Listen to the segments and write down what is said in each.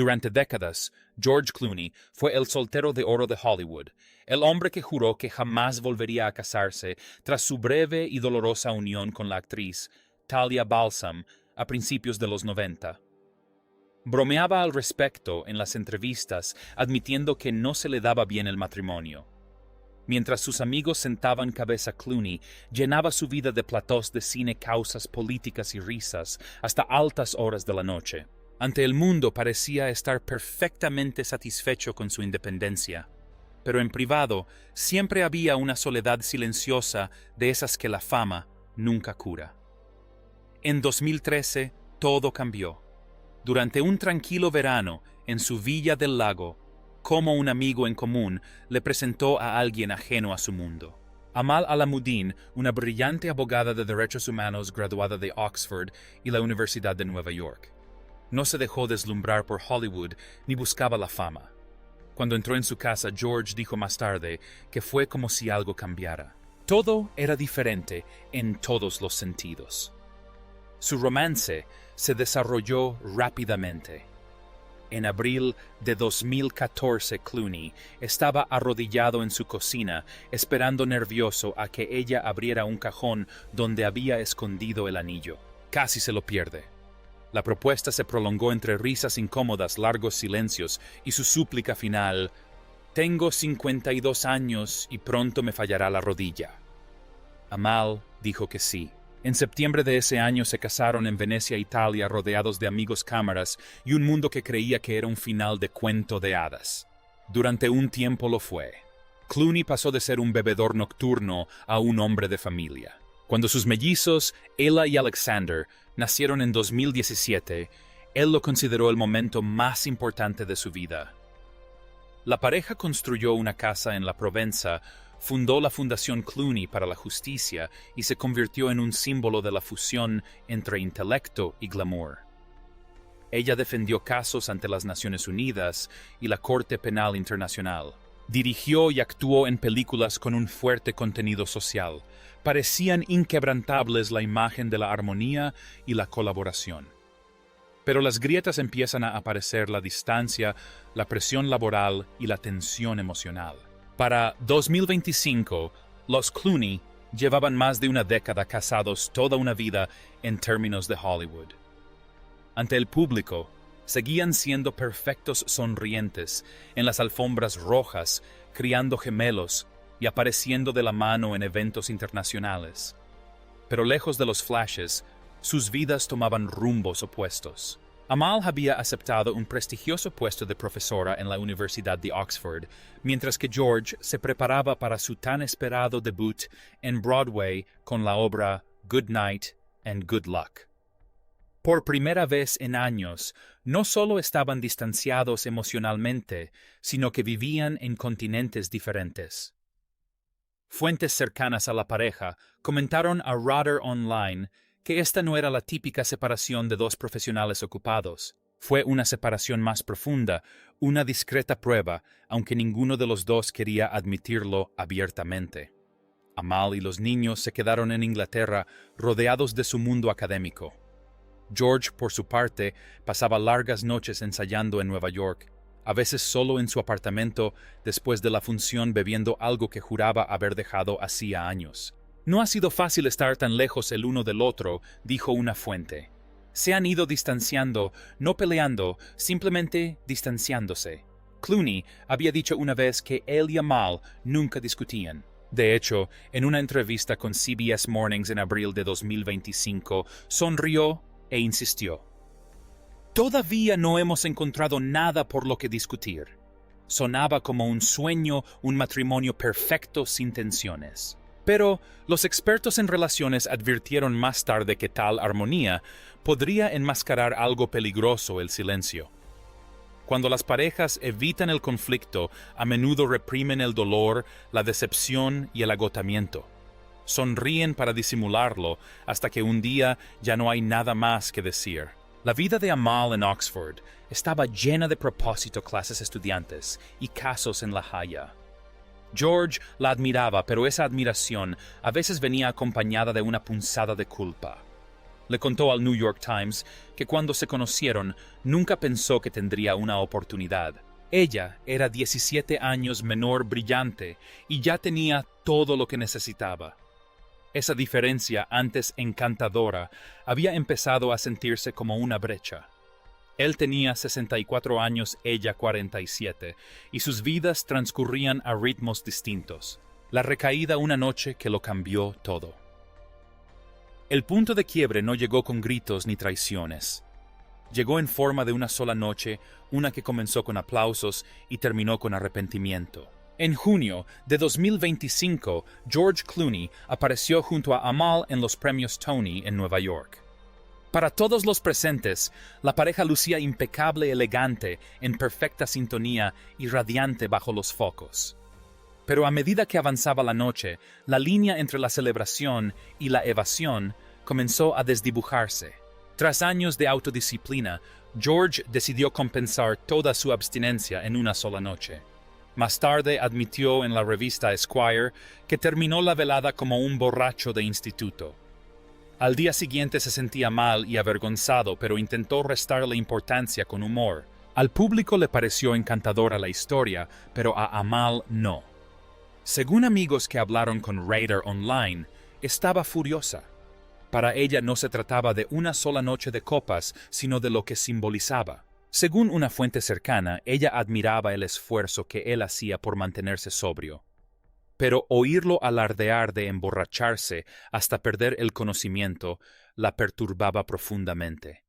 Durante décadas, George Clooney fue el soltero de oro de Hollywood, el hombre que juró que jamás volvería a casarse tras su breve y dolorosa unión con la actriz Talia Balsam a principios de los 90. Bromeaba al respecto en las entrevistas, admitiendo que no se le daba bien el matrimonio. Mientras sus amigos sentaban cabeza, Clooney llenaba su vida de platós de cine, causas políticas y risas hasta altas horas de la noche. Ante el mundo parecía estar perfectamente satisfecho con su independencia, pero en privado siempre había una soledad silenciosa de esas que la fama nunca cura. En 2013 todo cambió. Durante un tranquilo verano en su villa del lago, como un amigo en común le presentó a alguien ajeno a su mundo. Amal Alamuddin, una brillante abogada de derechos humanos graduada de Oxford y la Universidad de Nueva York. No se dejó deslumbrar por Hollywood ni buscaba la fama. Cuando entró en su casa, George dijo más tarde que fue como si algo cambiara. Todo era diferente en todos los sentidos. Su romance se desarrolló rápidamente. En abril de 2014, Clooney estaba arrodillado en su cocina, esperando nervioso a que ella abriera un cajón donde había escondido el anillo. Casi se lo pierde. La propuesta se prolongó entre risas incómodas, largos silencios y su súplica final: «Tengo 52 años y pronto me fallará la rodilla». Amal dijo que sí. En septiembre de ese año se casaron en Venecia, Italia, rodeados de amigos, cámaras y un mundo que creía que era un final de cuento de hadas. Durante un tiempo lo fue. Clooney pasó de ser un bebedor nocturno a un hombre de familia. Cuando sus mellizos, Ella y Alexander, nacieron en 2017, él lo consideró el momento más importante de su vida. La pareja construyó una casa en la Provenza, fundó la Fundación Clooney para la Justicia y se convirtió en un símbolo de la fusión entre intelecto y glamour. Ella defendió casos ante las Naciones Unidas y la Corte Penal Internacional. Dirigió y actuó en películas con un fuerte contenido social. Parecían inquebrantables la imagen de la armonía y la colaboración. Pero las grietas empiezan a aparecer: la distancia, la presión laboral y la tensión emocional. Para 2025, los Clooney llevaban más de una década casados, toda una vida en términos de Hollywood. Ante el público, seguían siendo perfectos sonrientes en las alfombras rojas, criando gemelos y apareciendo de la mano en eventos internacionales. Pero lejos de los flashes, sus vidas tomaban rumbos opuestos. Amal había aceptado un prestigioso puesto de profesora en la Universidad de Oxford, mientras que George se preparaba para su tan esperado debut en Broadway con la obra Good Night and Good Luck. Por primera vez en años, no solo estaban distanciados emocionalmente, sino que vivían en continentes diferentes. Fuentes cercanas a la pareja comentaron a Radar Online que esta no era la típica separación de dos profesionales ocupados. Fue una separación más profunda, una discreta prueba, aunque ninguno de los dos quería admitirlo abiertamente. Amal y los niños se quedaron en Inglaterra, rodeados de su mundo académico. George, por su parte, pasaba largas noches ensayando en Nueva York, a veces solo en su apartamento después de la función bebiendo algo que juraba haber dejado hacía años. «No ha sido fácil estar tan lejos el uno del otro», dijo una fuente. «Se han ido distanciando, no peleando, simplemente distanciándose». Clooney había dicho una vez que él y Amal nunca discutían. De hecho, en una entrevista con CBS Mornings en abril de 2025, sonrió e insistió: «Todavía no hemos encontrado nada por lo que discutir». Sonaba como un sueño, un matrimonio perfecto sin tensiones. Pero los expertos en relaciones advirtieron más tarde que tal armonía podría enmascarar algo peligroso: el silencio. Cuando las parejas evitan el conflicto, a menudo reprimen el dolor, la decepción y el agotamiento. Sonríen para disimularlo hasta que un día ya no hay nada más que decir. La vida de Amal en Oxford estaba llena de propósito, clases estudiantes y casos en La Haya. George la admiraba, pero esa admiración a veces venía acompañada de una punzada de culpa. Le contó al New York Times que cuando se conocieron nunca pensó que tendría una oportunidad. Ella era 17 años menor brillante y ya tenía todo lo que necesitaba. Esa diferencia, antes encantadora, había empezado a sentirse como una brecha. Él tenía 64 años, ella 47, y sus vidas transcurrían a ritmos distintos. La recaída una noche que lo cambió todo. El punto de quiebre no llegó con gritos ni traiciones. Llegó en forma de una sola noche, una que comenzó con aplausos y terminó con arrepentimiento. En junio de 2025, George Clooney apareció junto a Amal en los premios Tony en Nueva York. Para todos los presentes, la pareja lucía impecable, elegante, en perfecta sintonía y radiante bajo los focos. Pero a medida que avanzaba la noche, la línea entre la celebración y la evasión comenzó a desdibujarse. Tras años de autodisciplina, George decidió compensar toda su abstinencia en una sola noche. Más tarde admitió en la revista Esquire que terminó la velada como un borracho de instituto. Al día siguiente se sentía mal y avergonzado, pero intentó restarle importancia con humor. Al público le pareció encantadora la historia, pero a Amal no. Según amigos que hablaron con Radar Online, estaba furiosa. Para ella no se trataba de una sola noche de copas, sino de lo que simbolizaba. Según una fuente cercana, ella admiraba el esfuerzo que él hacía por mantenerse sobrio. Pero oírlo alardear de emborracharse hasta perder el conocimiento la perturbaba profundamente.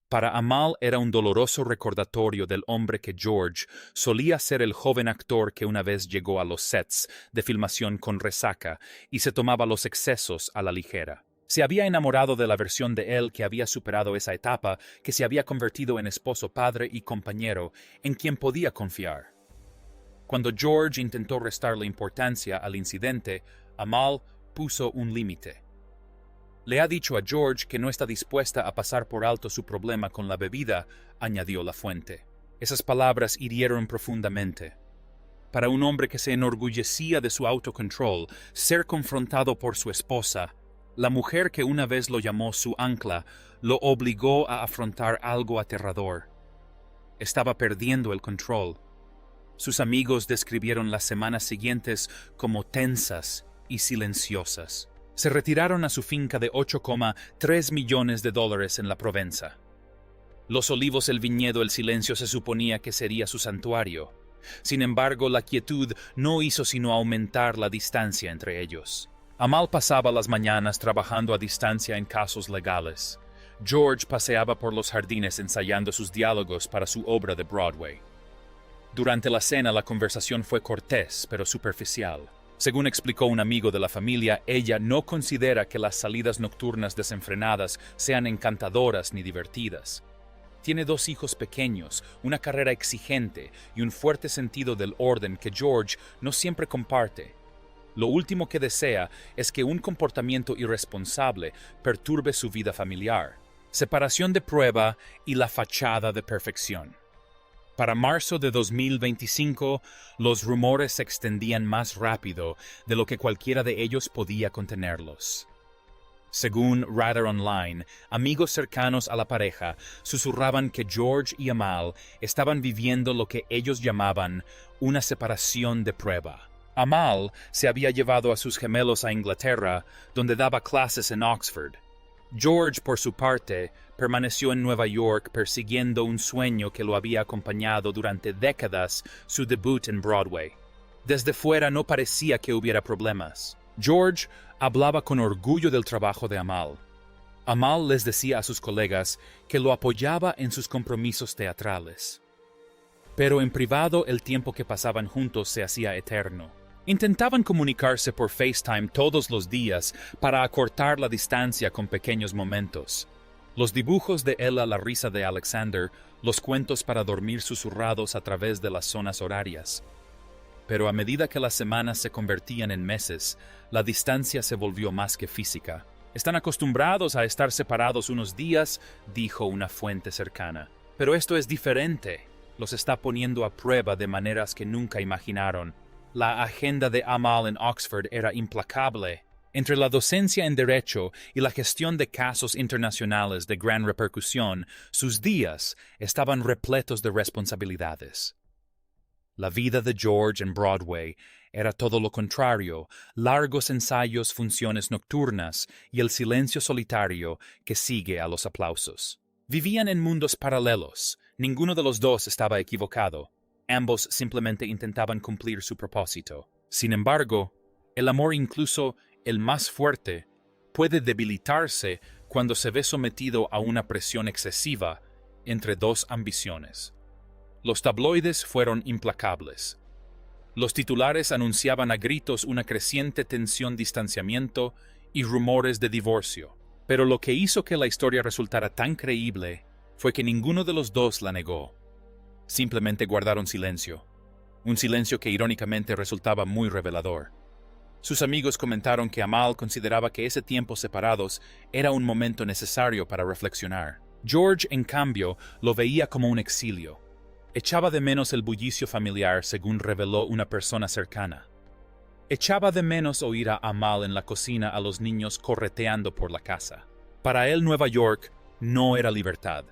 Para Amal era un doloroso recordatorio del hombre que George solía ser, el joven actor que una vez llegó a los sets de filmación con resaca y se tomaba los excesos a la ligera. Se había enamorado de la versión de él que había superado esa etapa, que se había convertido en esposo, padre y compañero en quien podía confiar. Cuando George intentó restarle importancia al incidente, Amal puso un límite. Le ha dicho a George que no está dispuesta a pasar por alto su problema con la bebida, añadió la fuente. Esas palabras hirieron profundamente. Para un hombre que se enorgullecía de su autocontrol, ser confrontado por su esposa, la mujer que una vez lo llamó su ancla, lo obligó a afrontar algo aterrador. Estaba perdiendo el control. Sus amigos describieron las semanas siguientes como tensas y silenciosas. Se retiraron a su finca de $8,3 millones en la Provenza. Los olivos, el viñedo, el silencio se suponía que sería su santuario. Sin embargo, la quietud no hizo sino aumentar la distancia entre ellos. Amal pasaba las mañanas trabajando a distancia en casos legales. George paseaba por los jardines ensayando sus diálogos para su obra de Broadway. Durante la cena la conversación fue cortés, pero superficial. Según explicó un amigo de la familia, ella no considera que las salidas nocturnas desenfrenadas sean encantadoras ni divertidas. Tiene 2 hijos pequeños, una carrera exigente y un fuerte sentido del orden que George no siempre comparte. Lo último que desea es que un comportamiento irresponsable perturbe su vida familiar. Separación de prueba y la fachada de perfección. Para marzo de 2025, los rumores se extendían más rápido de lo que cualquiera de ellos podía contenerlos. Según Radar Online, amigos cercanos a la pareja susurraban que George y Amal estaban viviendo lo que ellos llamaban una separación de prueba. Amal se había llevado a sus gemelos a Inglaterra, donde daba clases en Oxford. George, por su parte, permaneció en Nueva York persiguiendo un sueño que lo había acompañado durante décadas, su debut en Broadway. Desde fuera no parecía que hubiera problemas. George hablaba con orgullo del trabajo de Amal. Amal les decía a sus colegas que lo apoyaba en sus compromisos teatrales. Pero en privado el tiempo que pasaban juntos se hacía eterno. Intentaban comunicarse por FaceTime todos los días para acortar la distancia con pequeños momentos. Los dibujos de Ella, la risa de Alexander, los cuentos para dormir susurrados a través de las zonas horarias. Pero a medida que las semanas se convertían en meses, la distancia se volvió más que física. Están acostumbrados a estar separados unos días, dijo una fuente cercana. Pero esto es diferente. Los está poniendo a prueba de maneras que nunca imaginaron. La agenda de Amal en Oxford era implacable. Entre la docencia en Derecho y la gestión de casos internacionales de gran repercusión, sus días estaban repletos de responsabilidades. La vida de George en Broadway era todo lo contrario: largos ensayos, funciones nocturnas y el silencio solitario que sigue a los aplausos. Vivían en mundos paralelos. Ninguno de los dos estaba equivocado. Ambos simplemente intentaban cumplir su propósito. Sin embargo, el amor, incluso el más fuerte, puede debilitarse cuando se ve sometido a una presión excesiva entre dos ambiciones. Los tabloides fueron implacables. Los titulares anunciaban a gritos una creciente tensión, distanciamiento y rumores de divorcio. Pero lo que hizo que la historia resultara tan creíble fue que ninguno de los dos la negó. Simplemente guardaron silencio. Un silencio que irónicamente resultaba muy revelador. Sus amigos comentaron que Amal consideraba que ese tiempo separados era un momento necesario para reflexionar. George, en cambio, lo veía como un exilio. Echaba de menos el bullicio familiar, según reveló una persona cercana. Echaba de menos oír a Amal en la cocina a los niños correteando por la casa. Para él, Nueva York no era libertad.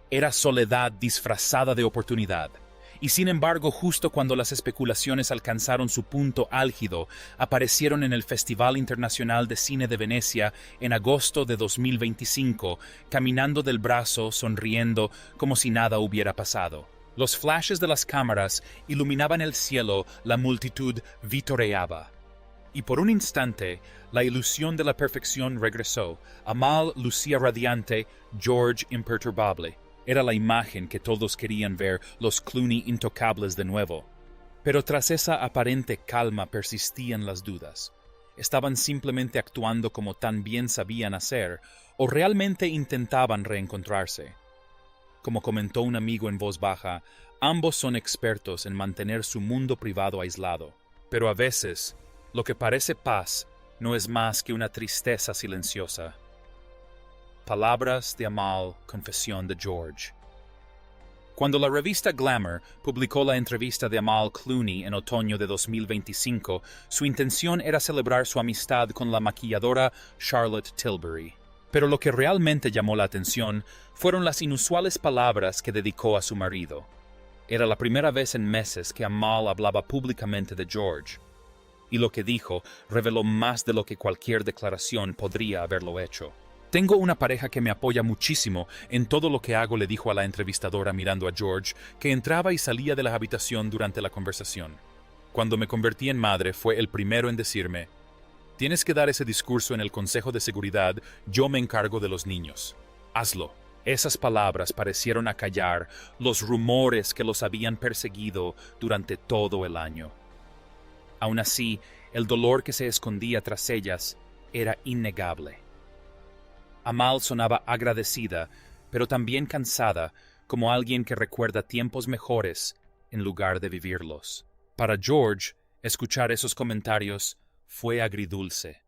Era soledad disfrazada de oportunidad. Y sin embargo, justo cuando las especulaciones alcanzaron su punto álgido, aparecieron en el Festival Internacional de Cine de Venecia en agosto de 2025, caminando del brazo, sonriendo, como si nada hubiera pasado. Los flashes de las cámaras iluminaban el cielo, la multitud vitoreaba. Y por un instante, la ilusión de la perfección regresó. Amal lucía radiante, George imperturbable. Era la imagen que todos querían ver, los Clooney intocables de nuevo. Pero tras esa aparente calma persistían las dudas. ¿Estaban simplemente actuando como tan bien sabían hacer, o realmente intentaban reencontrarse? Como comentó un amigo en voz baja, ambos son expertos en mantener su mundo privado aislado. Pero a veces, lo que parece paz no es más que una tristeza silenciosa. Palabras de Amal, confesión de George. Cuando la revista Glamour publicó la entrevista de Amal Clooney en otoño de 2025, su intención era celebrar su amistad con la maquilladora Charlotte Tilbury. Pero lo que realmente llamó la atención fueron las inusuales palabras que dedicó a su marido. Era la primera vez en meses que Amal hablaba públicamente de George, y lo que dijo reveló más de lo que cualquier declaración podría haberlo hecho. «Tengo una pareja que me apoya muchísimo en todo lo que hago», le dijo a la entrevistadora mirando a George, que entraba y salía de la habitación durante la conversación. «Cuando me convertí en madre, fue el primero en decirme: tienes que dar ese discurso en el Consejo de Seguridad, yo me encargo de los niños. Hazlo». Esas palabras parecieron acallar los rumores que los habían perseguido durante todo el año. Aún así, el dolor que se escondía tras ellas era innegable. Amal sonaba agradecida, pero también cansada, como alguien que recuerda tiempos mejores en lugar de vivirlos. Para George, escuchar esos comentarios fue agridulce.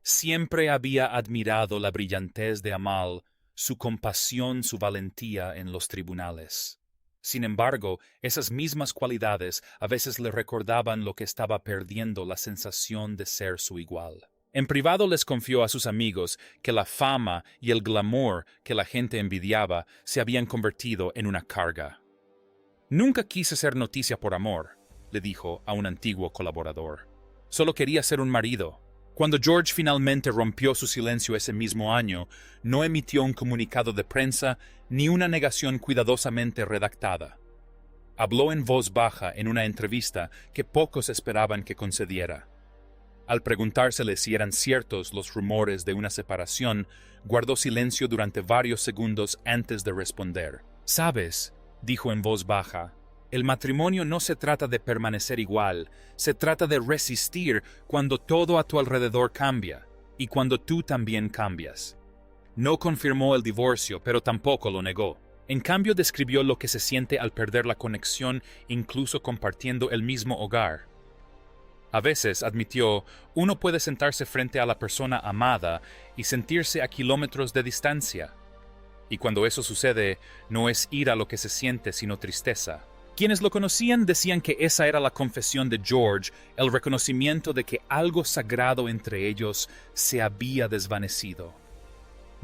Siempre había admirado la brillantez de Amal, su compasión, su valentía en los tribunales. Sin embargo, esas mismas cualidades a veces le recordaban lo que estaba perdiendo, la sensación de ser su igual. En privado les confió a sus amigos que la fama y el glamour que la gente envidiaba se habían convertido en una carga. «Nunca quise ser noticia por amor», le dijo a un antiguo colaborador. «Solo quería ser un marido». Cuando George finalmente rompió su silencio ese mismo año, no emitió un comunicado de prensa ni una negación cuidadosamente redactada. Habló en voz baja en una entrevista que pocos esperaban que concediera. Al preguntársele si eran ciertos los rumores de una separación, guardó silencio durante varios segundos antes de responder. «Sabes», dijo en voz baja, «el matrimonio no se trata de permanecer igual, se trata de resistir cuando todo a tu alrededor cambia, y cuando tú también cambias». No confirmó el divorcio, pero tampoco lo negó. En cambio, describió lo que se siente al perder la conexión, incluso compartiendo el mismo hogar. A veces, admitió, uno puede sentarse frente a la persona amada y sentirse a kilómetros de distancia. Y cuando eso sucede, no es ira lo que se siente, sino tristeza. Quienes lo conocían decían que esa era la confesión de George, el reconocimiento de que algo sagrado entre ellos se había desvanecido.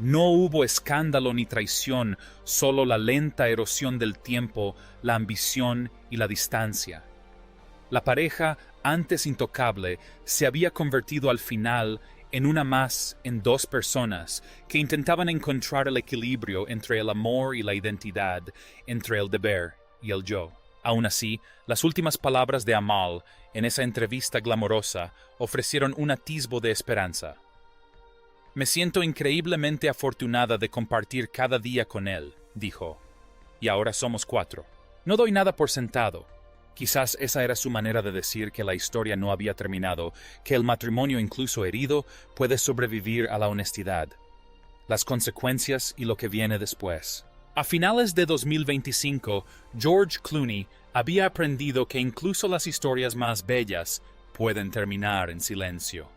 No hubo escándalo ni traición, solo la lenta erosión del tiempo, la ambición y la distancia. La pareja, antes intocable, se había convertido al final en una más en dos personas que intentaban encontrar el equilibrio entre el amor y la identidad, entre el deber y el yo. Aún así, las últimas palabras de Amal, en esa entrevista glamorosa, ofrecieron un atisbo de esperanza. «Me siento increíblemente afortunada de compartir cada día con él», dijo. «Y ahora somos 4. No doy nada por sentado». Quizás esa era su manera de decir que la historia no había terminado, que el matrimonio incluso herido puede sobrevivir a la honestidad, las consecuencias y lo que viene después. A finales de 2025, George Clooney había aprendido que incluso las historias más bellas pueden terminar en silencio.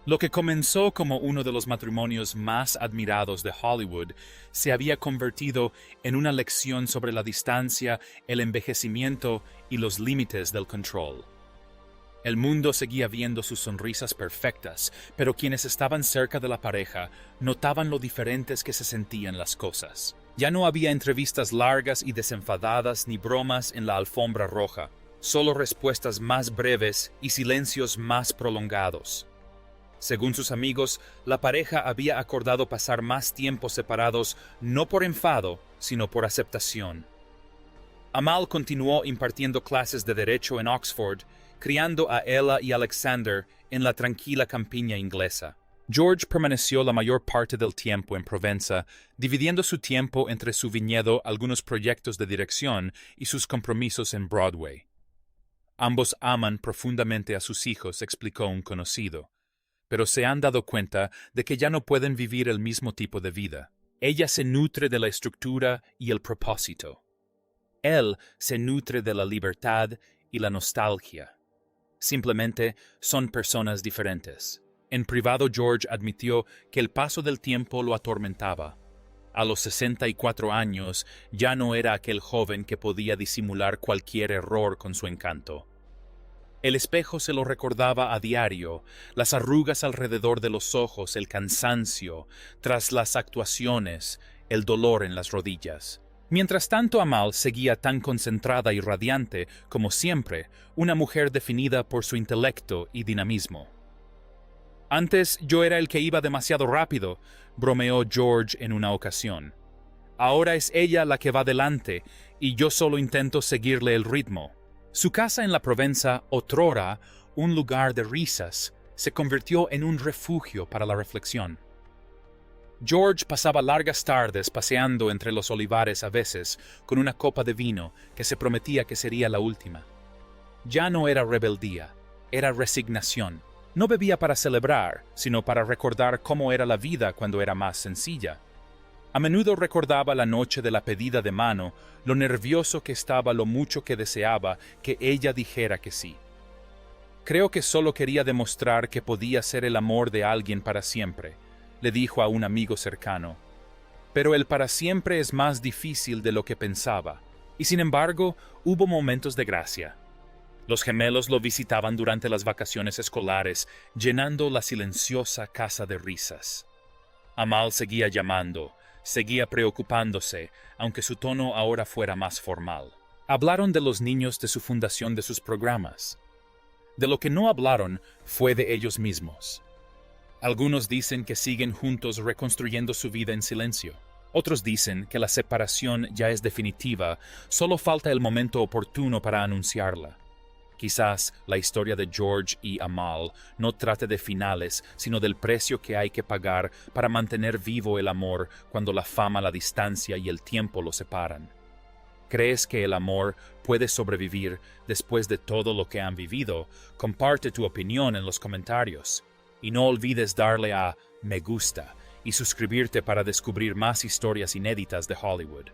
Lo que comenzó como uno de los matrimonios más admirados de Hollywood se había convertido en una lección sobre la distancia, el envejecimiento y los límites del control. El mundo seguía viendo sus sonrisas perfectas, pero quienes estaban cerca de la pareja notaban lo diferentes que se sentían las cosas. Ya no había entrevistas largas y desenfadadas ni bromas en la alfombra roja, solo respuestas más breves y silencios más prolongados. Según sus amigos, la pareja había acordado pasar más tiempo separados no por enfado, sino por aceptación. Amal continuó impartiendo clases de derecho en Oxford, criando a Ella y Alexander en la tranquila campiña inglesa. George permaneció la mayor parte del tiempo en Provenza, dividiendo su tiempo entre su viñedo, algunos proyectos de dirección y sus compromisos en Broadway. Ambos aman profundamente a sus hijos, explicó un conocido, pero se han dado cuenta de que ya no pueden vivir el mismo tipo de vida. Ella se nutre de la estructura y el propósito. Él se nutre de la libertad y la nostalgia. Simplemente son personas diferentes. En privado, George admitió que el paso del tiempo lo atormentaba. A los 64 años ya no era aquel joven que podía disimular cualquier error con su encanto. El espejo se lo recordaba a diario, las arrugas alrededor de los ojos, el cansancio, tras las actuaciones, el dolor en las rodillas. Mientras tanto, Amal seguía tan concentrada y radiante como siempre, una mujer definida por su intelecto y dinamismo. «Antes yo era el que iba demasiado rápido», bromeó George en una ocasión. «Ahora es ella la que va delante y yo solo intento seguirle el ritmo». Su casa en la Provenza, otrora un lugar de risas, se convirtió en un refugio para la reflexión. George pasaba largas tardes paseando entre los olivares a veces con una copa de vino que se prometía que sería la última. Ya no era rebeldía, era resignación. No bebía para celebrar, sino para recordar cómo era la vida cuando era más sencilla. A menudo recordaba la noche de la pedida de mano, lo nervioso que estaba, lo mucho que deseaba que ella dijera que sí. «Creo que solo quería demostrar que podía ser el amor de alguien para siempre», le dijo a un amigo cercano. «Pero el para siempre es más difícil de lo que pensaba». Y sin embargo, hubo momentos de gracia. Los gemelos lo visitaban durante las vacaciones escolares, llenando la silenciosa casa de risas. Amal seguía llamando, seguía preocupándose, aunque su tono ahora fuera más formal. Hablaron de los niños, de su fundación, de sus programas. De lo que no hablaron fue de ellos mismos. Algunos dicen que siguen juntos reconstruyendo su vida en silencio. Otros dicen que la separación ya es definitiva, solo falta el momento oportuno para anunciarla. Quizás la historia de George y Amal no trate de finales, sino del precio que hay que pagar para mantener vivo el amor cuando la fama, la distancia y el tiempo lo separan. ¿Crees que el amor puede sobrevivir después de todo lo que han vivido? Comparte tu opinión en los comentarios. Y no olvides darle a me gusta y suscribirte para descubrir más historias inéditas de Hollywood.